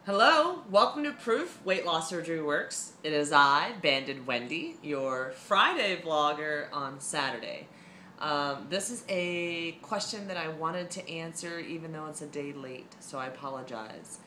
Hello, welcome to Proof Weight Loss Surgery Works. It is I, BandedWendy, your Friday vlogger on Saturday. This is a question that I wanted to answer even though it's a day late, so I apologize.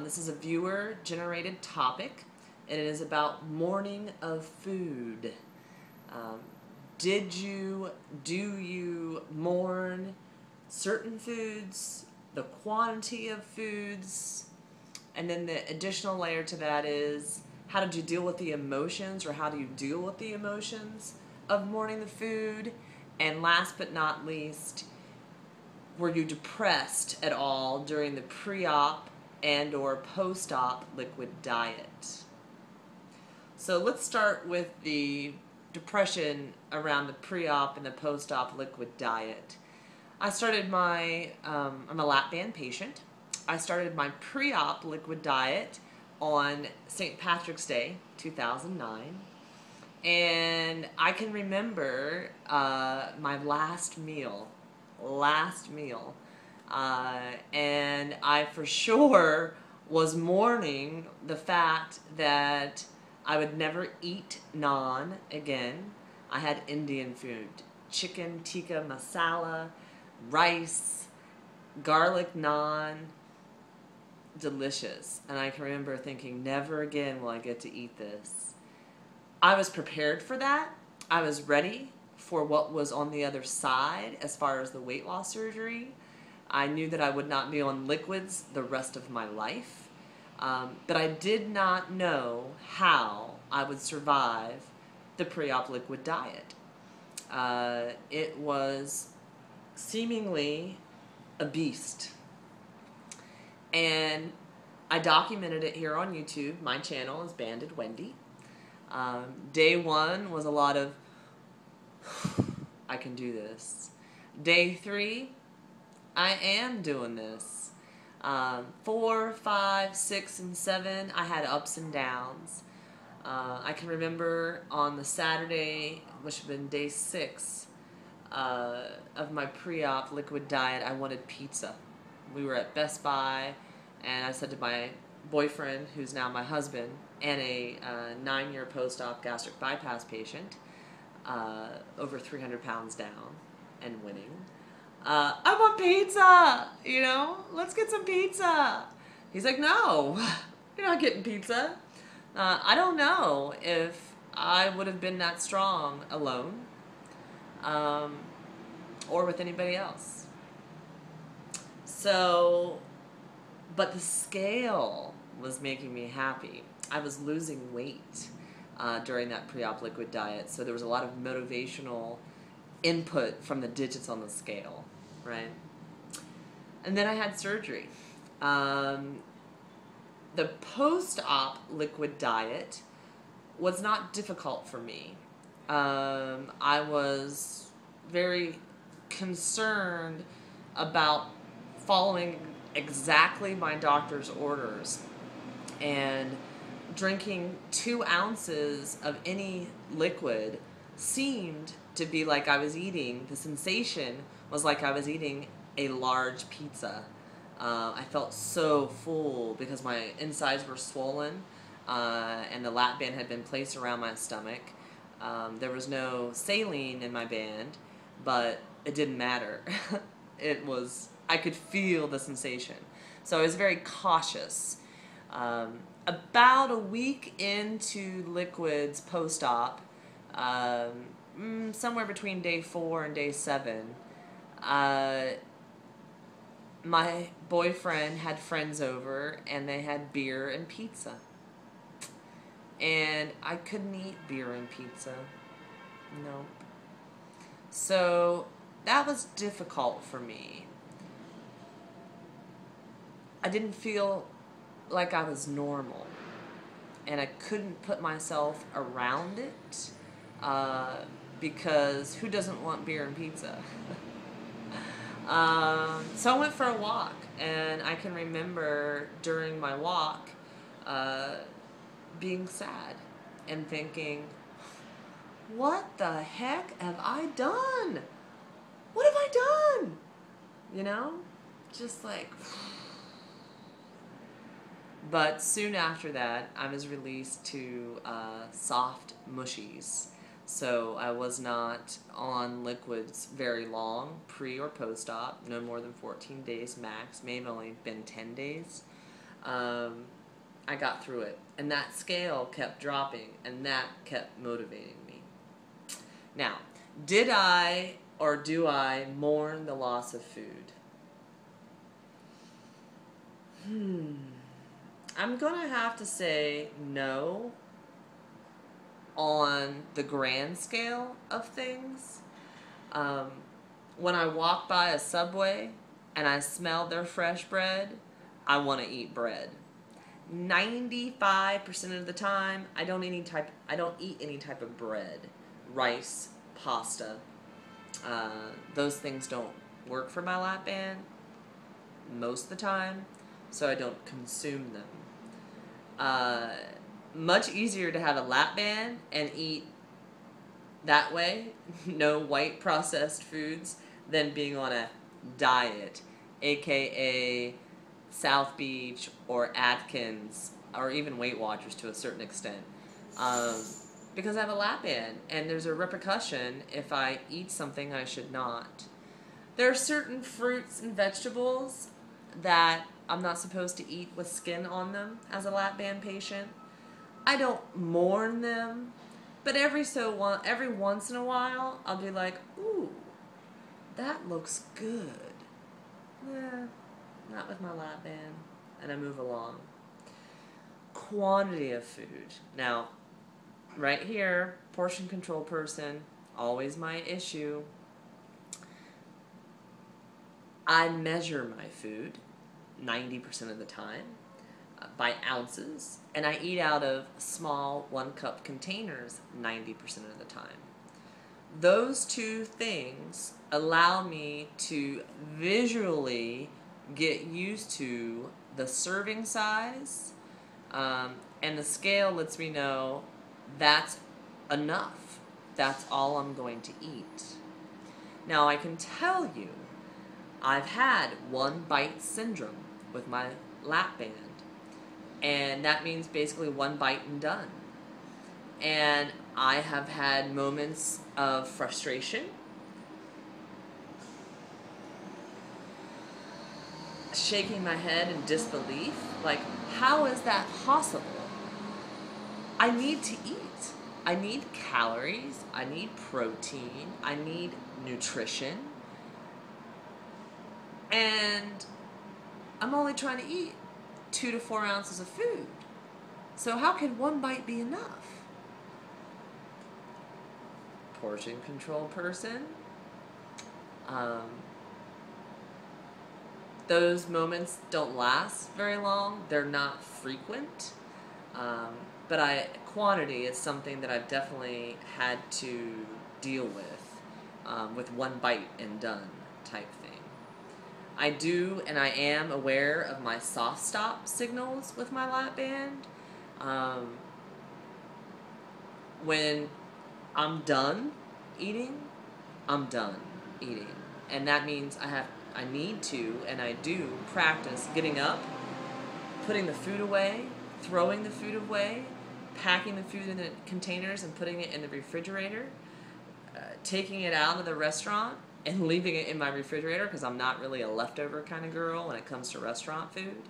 This is a viewer-generated topic, and it is about mourning of food. Do you mourn certain foods, the quantity of foods? And then the additional layer to that is, how did you deal with the emotions, or how do you deal with the emotions of mourning the food? And last but not least, were you depressed at all during the pre-op and or post-op liquid diet? So let's start with the depression around the pre-op and the post-op liquid diet. I started I'm a lap band patient. I started my pre-op liquid diet on St. Patrick's Day, 2009. And I can remember my last meal. And I for sure was mourning the fact that I would never eat naan again. I had Indian food, chicken tikka masala, rice, garlic naan, delicious. And I can remember thinking, never again will I get to eat this. I was prepared for that. I was ready for what was on the other side as far as the weight loss surgery. I knew that I would not be on liquids the rest of my life. But I did not know how I would survive the pre-op liquid diet. It was seemingly a beast. And I documented it here on YouTube. My channel is BandedWendy. Day one was a lot of, I can do this. Day 3, I am doing this. 4, 5, 6, and 7, I had ups and downs. I can remember on the Saturday, which had been day 6 of my pre-op liquid diet, I wanted pizza. We were at Best Buy, and I said to my boyfriend, who's now my husband, and a 9-year post-op gastric bypass patient, over 300 pounds down and winning, I want pizza, you know, let's get some pizza. He's like, no, you're not getting pizza. I don't know if I would have been that strong alone, or with anybody else. So, but the scale was making me happy. I was losing weight during that pre-op liquid diet, so there was a lot of motivational input from the digits on the scale, right? And then I had surgery. The post-op liquid diet was not difficult for me. I was very concerned about following exactly my doctor's orders, and drinking 2 ounces of any liquid seemed to be like I was eating, the sensation was like I was eating a large pizza. I felt so full because my insides were swollen, and the lap band had been placed around my stomach. There was no saline in my band, but it didn't matter. I could feel the sensation. So I was very cautious. About a week into liquids post-op, somewhere between day 4 and day 7, my boyfriend had friends over, and they had beer and pizza. And I couldn't eat beer and pizza. Nope. So that was difficult for me. I didn't feel like I was normal, and I couldn't put myself around it, because who doesn't want beer and pizza? So I went for a walk, and I can remember during my walk being sad and thinking, what the heck have I done? What have I done? You know? Just like But soon after that, I was released to soft mushies. So I was not on liquids very long, pre or post-op, no more than 14 days max, may have only been 10 days. I got through it. And that scale kept dropping, and that kept motivating me. Now, did I or do I mourn the loss of food? I'm going to have to say no on the grand scale of things. When I walk by a Subway and I smell their fresh bread, I want to eat bread. 95% of the time, I don't eat any type of bread, rice, pasta. Those things don't work for my lap band most of the time, so I don't consume them. Much easier to have a lap band and eat that way, no white processed foods, than being on a diet, aka South Beach or Atkins, or even Weight Watchers to a certain extent. Because I have a lap band, and there's a repercussion if I eat something I should not. There are certain fruits and vegetables that I'm not supposed to eat with skin on them as a lap band patient. I don't mourn them, but every once in a while, I'll be like, ooh, that looks good. Not with my lap band, and I move along. Quantity of food. Now, right here, portion control person, always my issue. I measure my food 90% of the time by ounces, and I eat out of small 1-cup containers 90% of the time. Those two things allow me to visually get used to the serving size, and the scale lets me know that's enough. That's all I'm going to eat. Now, I can tell you, I've had one bite syndrome with my lap band, and that means basically one bite and done. And I have had moments of frustration, shaking my head in disbelief, like, how is that possible? I need to eat. I need calories, I need protein, I need nutrition, and I'm only trying to eat 2 to 4 ounces of food. So how can one bite be enough? Portion control person. Those moments don't last very long. They're not frequent. But quantity is something that I've definitely had to deal with one bite and done type thing. I do, and I am aware of my soft stop signals with my lap band. When I'm done eating, I'm done eating. And that means I need to, and I do, practice getting up, putting the food away, throwing the food away, packing the food in the containers and putting it in the refrigerator, taking it out of the restaurant and leaving it in my refrigerator because I'm not really a leftover kind of girl when it comes to restaurant food.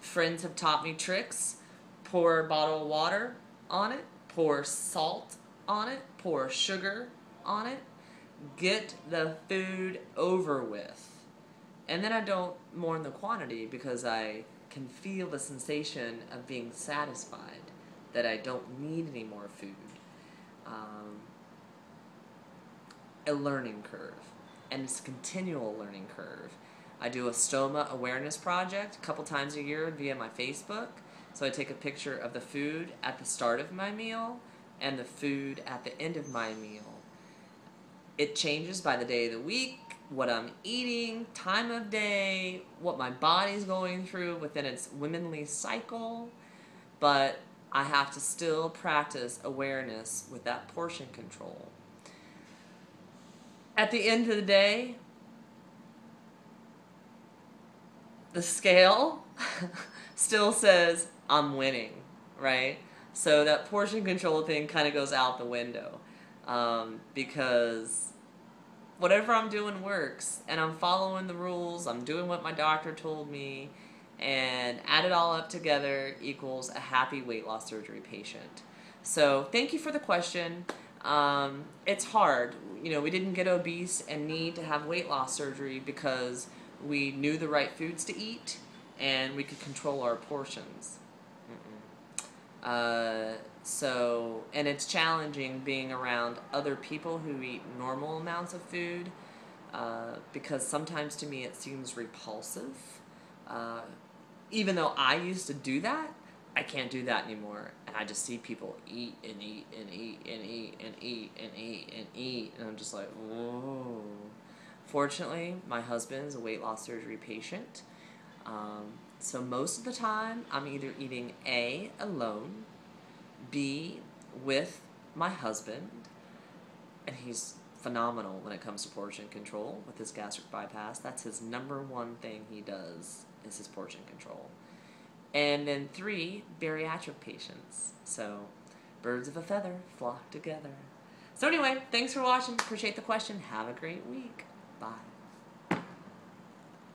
Friends have taught me tricks. Pour a bottle of water on it, pour salt on it, pour sugar on it, get the food over with. And then I don't mourn the quantity because I can feel the sensation of being satisfied, that I don't need any more food. A learning curve, and it's a continual learning curve. I do a stoma awareness project a couple times a year via my Facebook. So I take a picture of the food at the start of my meal and the food at the end of my meal. It changes by the day of the week, what I'm eating, time of day, what my body's going through within its womanly cycle, but I have to still practice awareness with that portion control. At the end of the day, the scale still says I'm winning, right? So that portion control thing kind of goes out the window, because whatever I'm doing works, and I'm following the rules, I'm doing what my doctor told me, and add it all up together equals a happy weight loss surgery patient. So thank you for the question. It's hard. You know, we didn't get obese and need to have weight loss surgery because we knew the right foods to eat and we could control our portions. And it's challenging being around other people who eat normal amounts of food, because sometimes to me it seems repulsive. Even though I used to do that, I can't do that anymore. And I just see people eat and eat and eat and eat and eat and eat and eat. And I'm just like, whoa. Fortunately, my husband is a weight loss surgery patient. So most of the time, I'm either eating A, alone, B, with my husband, and he's phenomenal when it comes to portion control with his gastric bypass. That's his number one thing he does, is his portion control. And then 3, bariatric patients. So birds of a feather flock together. So anyway, thanks for watching. Appreciate the question. Have a great week. Bye.